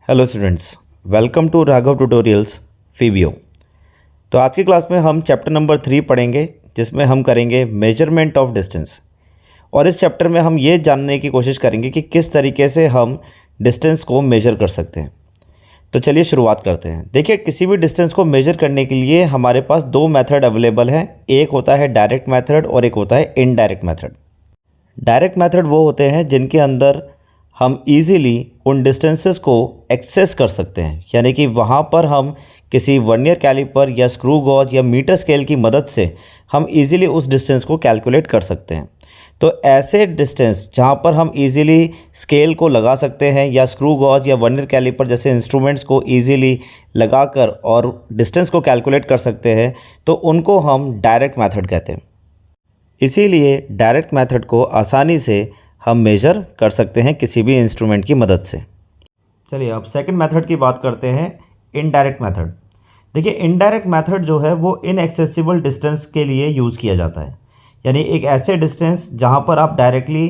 Hello students, welcome to Raghav tutorials फीबीओ। तो आज की क्लास में हम चैप्टर नंबर 3 पढ़ेंगे, जिसमें हम करेंगे मेजरमेंट ऑफ डिस्टेंस। और इस चैप्टर में हम ये जानने की कोशिश करेंगे कि किस तरीके से हम डिस्टेंस को मेजर कर सकते हैं। तो चलिए शुरुआत करते हैं। देखिए, किसी भी डिस्टेंस को मेजर करने के लिए हमारे पास दो मेथड अवेलेबल हैं। एक होता है डायरेक्ट मेथड और एक होता है इनडायरेक्ट मेथड। डायरेक्ट मेथड वो होते हैं जिनके अंदर हम इजीली उन डिस्टेंसेस को एक्सेस कर सकते हैं, यानी कि वहाँ पर हम किसी वर्नियर कैलिपर या स्क्रू गॉज या मीटर स्केल की मदद से हम इजीली उस डिस्टेंस को कैलकुलेट कर सकते हैं। तो ऐसे डिस्टेंस जहाँ पर हम इजीली स्केल को लगा सकते हैं या स्क्रू गॉज या वर्नियर कैलिपर जैसे इंस्ट्रूमेंट्स को इजीली लगाकर और डिस्टेंस को कैलकुलेट कर सकते हैं, तो उनको हम डायरेक्ट मेथड कहते हैं। इसीलिए डायरेक्ट मेथड को आसानी से हम मेजर कर सकते हैं किसी भी इंस्ट्रूमेंट की मदद से। चलिए अब सेकंड मेथड की बात करते हैं, इनडायरेक्ट मेथड। देखिए, इनडायरेक्ट मेथड जो है वो इनएक्सेसिबल डिस्टेंस के लिए यूज़ किया जाता है, यानी एक ऐसे डिस्टेंस जहां पर आप डायरेक्टली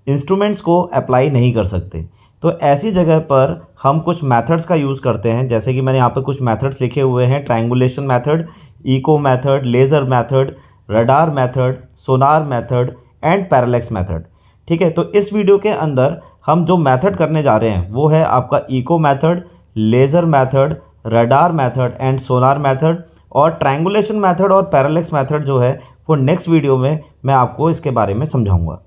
इंस्ट्रूमेंट्स को अप्लाई नहीं कर सकते। तो ऐसी जगह पर हम कुछ मेथड्स का यूज़ करते हैं, जैसे कि मैंने यहाँ पर कुछ मेथड्स लिखे हुए हैं। Triangulation method, echo method, laser method, radar method, sonar method and parallax method. ठीक है, तो इस वीडियो के अंदर हम जो मेथड करने जा रहे हैं वो है आपका echo method, laser method, radar method and sonar method. और ट्रायंगुलेशन मेथड और पैरेलैक्स मेथड जो है वो नेक्स्ट वीडियो में मैं आपको इसके बारे में समझाऊंगा।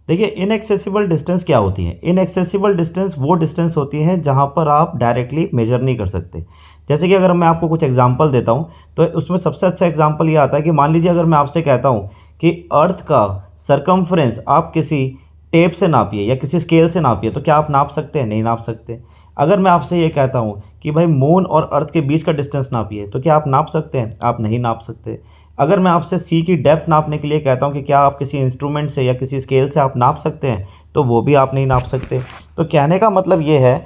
देखिए, इनएक्सेसिबल डिस्टेंस क्या होती है? इनएक्सेसिबल डिस्टेंस वो डिस्टेंस होती है जहाँ पर आप डायरेक्टली मेजर नहीं कर सकते। जैसे कि अगर मैं आपको कुछ एग्जांपल देता हूँ तो उसमें सबसे अच्छा एग्जांपल ये आता है कि मान लीजिए अगर मैं आपसे कहता हूँ कि अर्थ का सरकमफ्रेंस आप किसी टेप से नापिए या किसी स्केल से नापिए, तो क्या आप नाप सकते हैं? नहीं नाप सकते। अगर मैं आपसे ये कहता हूँ कि भाई मून और अर्थ के बीच का डिस्टेंस नापिए, तो क्या आप नाप सकते हैं? आप नहीं नाप सकते। अगर मैं आपसे सी की डेप्थ नापने के लिए कहता हूँ कि क्या आप किसी इंस्ट्रूमेंट से या किसी स्केल से आप नाप सकते हैं, तो वो भी आप नहीं नाप सकते। तो कहने का मतलब ये है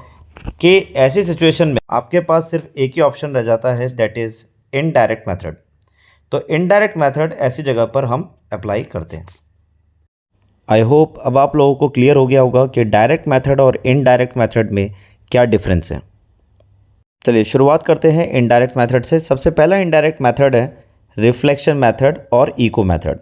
कि ऐसी सिचुएशन में आपके पास सिर्फ एक ही ऑप्शन रह जाता है, दैट इज़ इनडायरेक्ट मेथड। तो इनडायरेक्ट मेथड ऐसी जगह पर हम अप्लाई करते हैं। आई होप अब आप लोगों को क्लियर हो गया होगा कि डायरेक्ट मेथड और इनडायरेक्ट मेथड में क्या डिफरेंस है। चलिए शुरुआत करते हैं इनडायरेक्ट मेथड से। सबसे पहला इनडायरेक्ट मेथड है रिफ्लेक्शन मेथड और इको मेथड।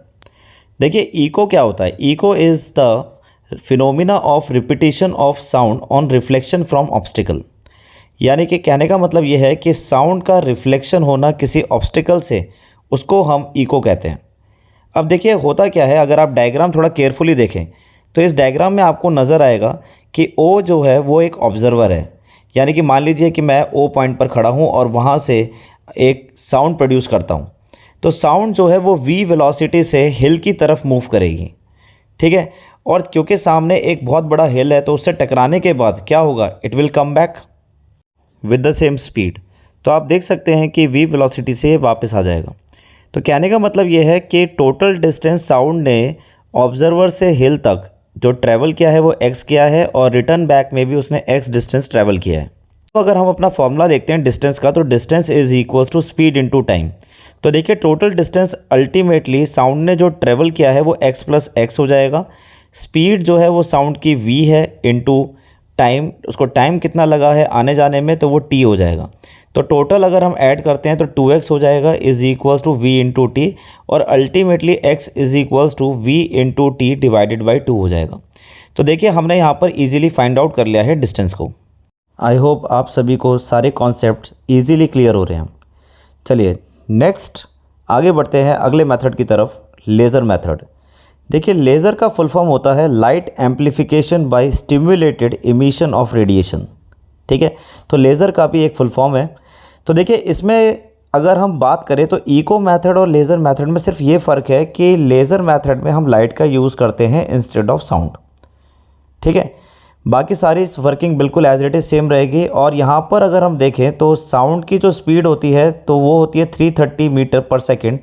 देखिए, इको क्या होता है? Echo is the phenomena of repetition of sound on reflection from obstacle. यानी कि कहने का मतलब ये है कि साउंड का रिफ्लेक्शन होना किसी ऑब्स्टिकल से, उसको हम इको कहते हैं। अब देखिए होता क्या है, अगर आप डायग्राम थोड़ा केयरफुली देखें तो इस डायग्राम में आपको नज़र आएगा कि ओ जो है वो एक ऑब्जर्वर है। यानी कि मान लीजिए कि मैं ओ पॉइंट पर खड़ा हूँ और वहाँ से एक साउंड प्रोड्यूस करता हूँ, तो साउंड जो है वो वी वेलोसिटी से हिल की तरफ मूव करेगी। ठीक है, और क्योंकि सामने एक बहुत बड़ा हिल है तो उससे टकराने के बाद क्या होगा? It will come back with the same speed. तो आप देख सकते हैं कि वी वेलोसिटी से वापस आ जाएगा। तो कहने का मतलब ये है कि टोटल डिस्टेंस साउंड ने ऑब्जर्वर से हिल तक जो ट्रैवल किया है वो x किया है, और रिटर्न बैक में भी उसने x डिस्टेंस ट्रैवल किया है। तो अगर हम अपना फॉर्मूला देखते हैं डिस्टेंस का, तो distance is equals to speed into time. तो देखिए, टोटल डिस्टेंस अल्टीमेटली साउंड ने जो ट्रैवल किया है वो x प्लस एक्स हो जाएगा। स्पीड जो है वो साउंड की v है इनटू टाइम, उसको टाइम कितना लगा है आने जाने में, तो वो t हो जाएगा। तो टोटल अगर हम ऐड करते हैं तो 2x हो जाएगा is equals to v into T, और ultimately x is equals to v into T divided by 2 हो जाएगा। तो देखिए, हमने यहाँ पर इजीली फाइंड आउट कर लिया है डिस्टेंस को। आई होप आप सभी को सारे कॉन्सेप्ट्स इजीली क्लियर हो रहे हैं। चलिए नेक्स्ट आगे बढ़ते हैं अगले मेथड की तरफ, लेज़र मेथड। देखिए, लेज़र का फुल फॉर्म होता है light amplification by stimulated emission of radiation. ठीक है, तो लेज़र का भी एक फुल फॉर्म है। तो देखिए, इसमें अगर हम बात करें तो इको मेथड और लेज़र मेथड में सिर्फ ये फ़र्क है कि लेज़र मेथड में हम लाइट का यूज़ करते हैं इंस्टेड ऑफ साउंड। ठीक है, बाकी सारी वर्किंग बिल्कुल एज इट इज़ सेम रहेगी। और यहाँ पर अगर हम देखें तो साउंड की जो स्पीड होती है तो वो होती है 330 मीटर पर सेकेंड,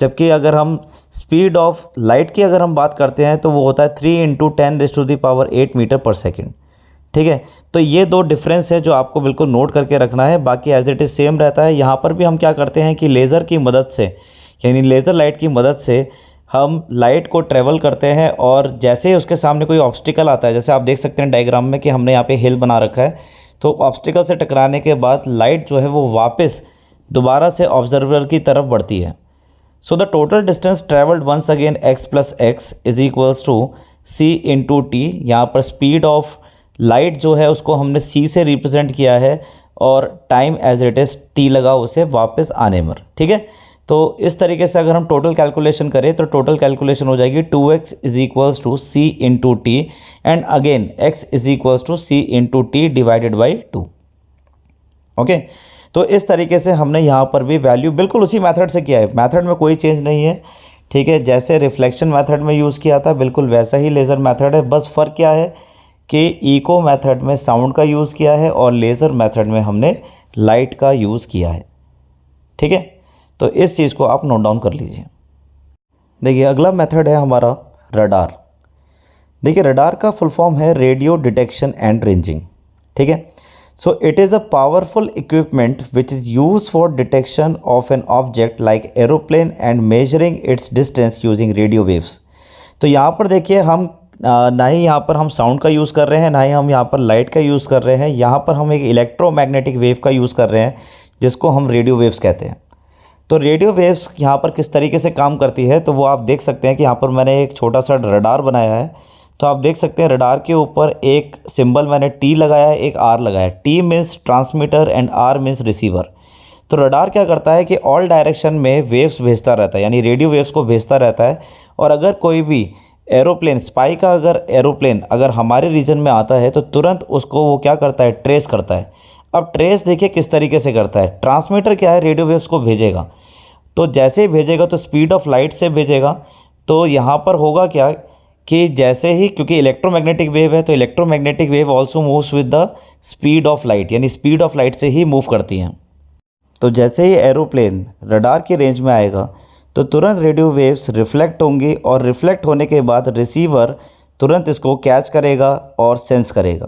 जबकि अगर हम स्पीड ऑफ लाइट की अगर हम बात करते हैं तो वो होता है 3 इंटू 10⁸ मीटर पर सेकेंड। ठीक है, तो ये दो डिफरेंस है जो आपको बिल्कुल नोट करके रखना है, बाकी एज इट इज़ सेम रहता है। यहाँ पर भी हम क्या करते हैं कि लेज़र की मदद से, यानी लेज़र लाइट की मदद से हम लाइट को ट्रेवल करते हैं, और जैसे ही उसके सामने कोई ऑब्स्टिकल आता है, जैसे आप देख सकते हैं डायग्राम में कि हमने यहाँ पे हिल बना रखा है, तो ऑब्स्टिकल से टकराने के बाद लाइट जो है वो वापस दोबारा से ऑब्जर्वर की तरफ बढ़ती है। So the total distance travelled once again x plus x is equals to c into T. यहाँ पर स्पीड ऑफ लाइट जो है उसको हमने c से रिप्रेजेंट किया है और time as it is t लगा उसे वापस आने में। ठीक है, तो इस तरीके से अगर हम टोटल कैलकुलेशन करें तो टोटल कैलकुलेशन हो जाएगी 2x is equals to c into T and again x is equals to c into T divided by 2। Okay, तो इस तरीके से हमने यहाँ पर भी वैल्यू बिल्कुल उसी मेथड से किया है, मेथड में कोई चेंज नहीं है। ठीक है, जैसे रिफ्लेक्शन मेथड में यूज़ किया था बिल्कुल वैसा ही लेज़र मेथड है, बस फ़र्क क्या है कि इको मेथड में साउंड का यूज़ किया है और लेज़र मेथड में हमने लाइट का यूज़ किया है। ठीक है, तो इस चीज़ को आप नोट डाउन कर लीजिए। देखिए अगला मेथड है हमारा रडार। देखिए रडार का फुल फॉर्म है रेडियो डिटेक्शन एंड रेंजिंग। ठीक है, so it is a powerful equipment which is use for detection of an object like aeroplane and measuring it's distance using radio waves. तो यहाँ पर देखिए हम ना ही यहाँ पर हम साउंड का यूज़ कर रहे हैं, ना ही हम यहाँ पर लाइट का यूज़ कर रहे हैं, यहाँ पर हम एक इलेक्ट्रोमैग्नेटिक वेव का यूज़ कर रहे हैं जिसको हम रेडियो वेव्स कहते हैं। तो रेडियो वेव्स यहाँ पर किस तरीके से काम करती है तो वो आप देख सकते हैं कि यहाँ पर मैंने एक छोटा सा रडार बनाया है। तो आप देख सकते हैं रडार के ऊपर एक सिंबल मैंने टी लगाया है, एक आर लगाया है। T means transmitter and R means receiver. तो रडार क्या करता है कि ऑल डायरेक्शन में वेव्स भेजता रहता है, यानी रेडियो वेव्स को भेजता रहता है। और अगर कोई भी एरोप्लेन, स्पाई का अगर एरोप्लेन अगर हमारे रीजन में आता है तो तुरंत उसको वो क्या करता है, ट्रेस करता है। अब ट्रेस देखिए किस तरीके से करता है। ट्रांसमीटर क्या है, रेडियो वेव्स को भेजेगा, तो जैसे ही भेजेगा तो स्पीड ऑफ लाइट से भेजेगा। तो यहाँ पर होगा क्या कि जैसे ही, क्योंकि इलेक्ट्रोमैग्नेटिक वेव है तो electromagnetic wave also moves with the speed of light, यानी स्पीड ऑफ लाइट से ही मूव करती हैं। तो जैसे ही एरोप्लेन रडार की रेंज में आएगा तो तुरंत रेडियो वेव्स रिफ्लेक्ट होंगी और रिफ्लेक्ट होने के बाद रिसीवर तुरंत इसको कैच करेगा और सेंस करेगा।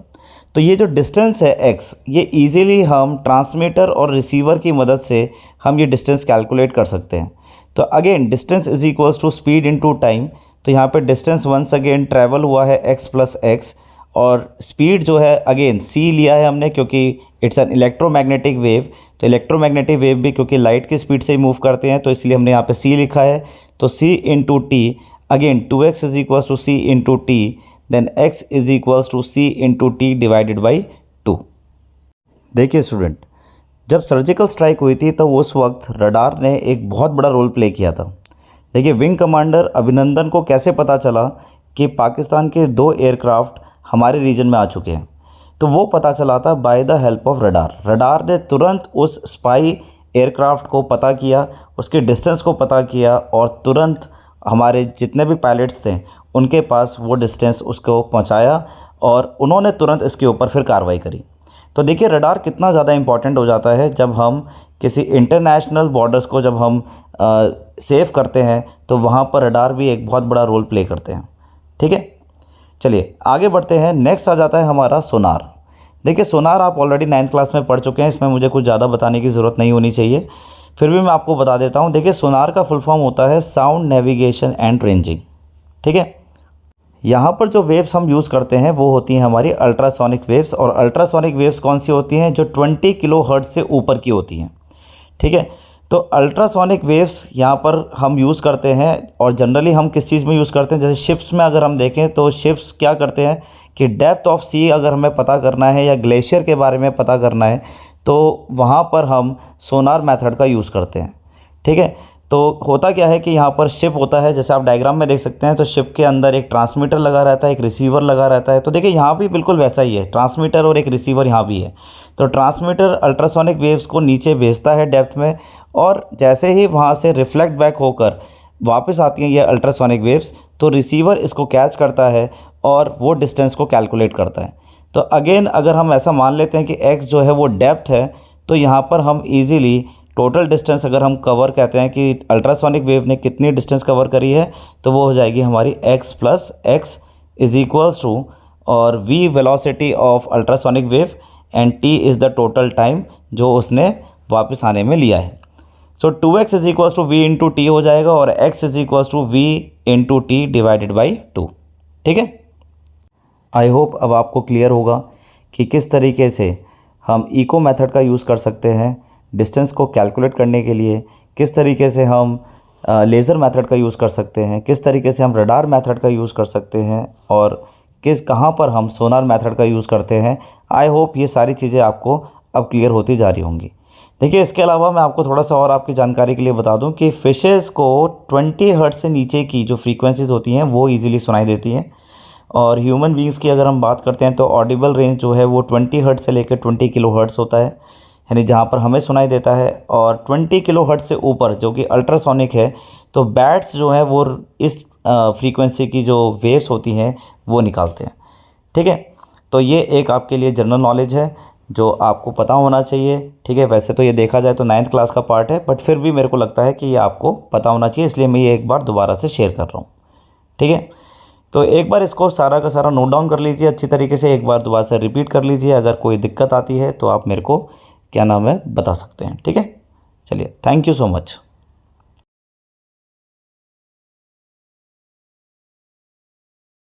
तो ये जो डिस्टेंस है x, ये इजीली हम ट्रांसमीटर और रिसीवर की मदद से हम ये डिस्टेंस कैलकुलेट कर सकते हैं। तो again distance is equals to speed into time. तो यहाँ पे डिस्टेंस वंस अगेन ट्रैवल हुआ है x प्लस एक्स और स्पीड जो है अगेन c लिया है हमने क्योंकि इट्स एन इलेक्ट्रोमैग्नेटिक वेव। तो इलेक्ट्रोमैग्नेटिक वेव भी क्योंकि लाइट की स्पीड से ही मूव करते हैं तो इसलिए हमने यहाँ पे c लिखा है। तो c into T, again 2x is equals to c into T, then x is equals to c into T divided by 2। देखिए स्टूडेंट, जब सर्जिकल स्ट्राइक हुई थी तो उस वक्त रडार ने एक बहुत बड़ा रोल प्ले किया था। देखिए विंग कमांडर अभिनंदन को कैसे पता चला कि पाकिस्तान के 2 एयरक्राफ्ट हमारे रीजन में आ चुके हैं, तो वो पता चला था by the help of radar. Radar ने तुरंत उस स्पाई एयरक्राफ्ट को पता किया, उसके डिस्टेंस को पता किया और तुरंत हमारे जितने भी पायलट्स थे उनके पास वो डिस्टेंस उसको पहुंचाया और उन्होंने तुरंत इसके ऊपर फिर कार्रवाई करी। तो देखिए रडार कितना ज़्यादा इम्पॉर्टेंट हो जाता है जब हम किसी इंटरनेशनल बॉर्डर्स को जब हम सेव करते हैं तो वहाँ पर रडार भी एक बहुत बड़ा रोल प्ले करते हैं। ठीक है, चलिए आगे बढ़ते हैं। नेक्स्ट आ जाता है हमारा सोनार। देखिए सोनार आप ऑलरेडी 9th क्लास में पढ़ चुके हैं, इसमें मुझे कुछ ज़्यादा बताने की ज़रूरत नहीं होनी चाहिए, फिर भी मैं आपको बता देता हूँ। देखिए सोनार का फुल फॉर्म होता है साउंड नेविगेशन एंड रेंजिंग। ठीक है, यहाँ पर जो वेव्स हम यूज़ करते हैं वो होती हैं हमारी अल्ट्रासोनिक वेव्स। और अल्ट्रासोनिक वेव्स कौन सी होती हैं, जो 20 किलोहर्ट्ज़ से ऊपर की होती हैं। ठीक है, तो अल्ट्रासोनिक वेव्स यहाँ पर हम यूज़ करते हैं और जनरली हम किस चीज़ में यूज़ करते हैं, जैसे शिप्स में अगर हम देखें तो शिप्स क्या करते हैं कि डेप्थ ऑफ सी अगर हमें पता करना है या ग्लेशियर के बारे में पता करना है तो वहाँ पर हम सोनार मेथड का यूज़ करते हैं। ठीक है, तो होता क्या है कि यहाँ पर शिप होता है, जैसे आप डायग्राम में देख सकते हैं, तो शिप के अंदर एक ट्रांसमीटर लगा रहता है, एक रिसीवर लगा रहता है। तो देखिए यहाँ भी बिल्कुल वैसा ही है, ट्रांसमीटर और एक रिसीवर यहाँ भी है। तो ट्रांसमीटर अल्ट्रासोनिक वेव्स को नीचे भेजता है डेप्थ में और जैसे ही वहाँ से रिफ्लेक्ट बैक होकर वापस आती हैं ये अल्ट्रासोनिक वेव्स, तो रिसीवर इसको कैच करता है और वो डिस्टेंस को कैलकुलेट करता है। तो अगेन अगर हम ऐसा मान लेते हैं कि x जो है वो डेप्थ है, तो यहाँ पर हम ईज़िली टोटल डिस्टेंस अगर हम कवर कहते हैं कि अल्ट्रासोनिक वेव ने कितनी डिस्टेंस कवर करी है, तो वो हो जाएगी हमारी x plus x is equals to और v velocity of ultrasonic wave and t is the total time जो उसने वापस आने में लिया है। So 2x is equals to v into T हो जाएगा और x is equals to v into T divided by 2। ठीक है, आई होप अब आपको क्लियर होगा कि किस तरीके से हम इको मेथड का यूज़ कर सकते हैं डिस्टेंस को कैलकुलेट करने के लिए, किस तरीके से हम लेज़र मेथड का यूज़ कर सकते हैं, किस तरीके से हम रडार मेथड का यूज़ कर सकते हैं और कहाँ पर हम सोनार मेथड का यूज़ करते हैं। आई होप ये सारी चीज़ें आपको अब क्लियर होती जा रही होंगी। देखिए, इसके अलावा मैं आपको थोड़ा सा और आपकी जानकारी के लिए बता दूं कि फ़िशेज़ को 20 हर्ट्ज़ से नीचे की जो फ्रीक्वेंसीज़ होती हैं वो ईज़िली सुनाई देती हैं, और ह्यूमन बींग्स की अगर हम बात करते हैं तो ऑडिबल रेंज जो है वो 20 हर्ट्ज़ से लेकर 20 किलो हर्ट्ज़ होता है, यानी जहाँ पर हमें सुनाई देता है। और 20 किलो हर्ट्ज़ से ऊपर जो कि अल्ट्रासोनिक है, तो बैट्स जो हैं वो इस फ्रीक्वेंसी की जो वेव्स होती हैं वो निकालते हैं। ठीक है, तो ये एक आपके लिए जनरल नॉलेज है जो आपको पता होना चाहिए। ठीक है, वैसे तो ये देखा जाए तो 9th क्लास का पार्ट है, बट फिर भी मेरे को लगता है कि ये आपको पता होना चाहिए, इसलिए मैं ये एक बार दोबारा से शेयर कर रहा हूँ। ठीक है, तो एक बार इसको सारा का सारा नोट डाउन कर लीजिए अच्छी तरीके से, एक बार दोबारा से रिपीट कर लीजिए। अगर कोई दिक्कत आती है तो आप मेरे को क्या नाम है बता सकते हैं। ठीक है, चलिए, थैंक यू सो मच।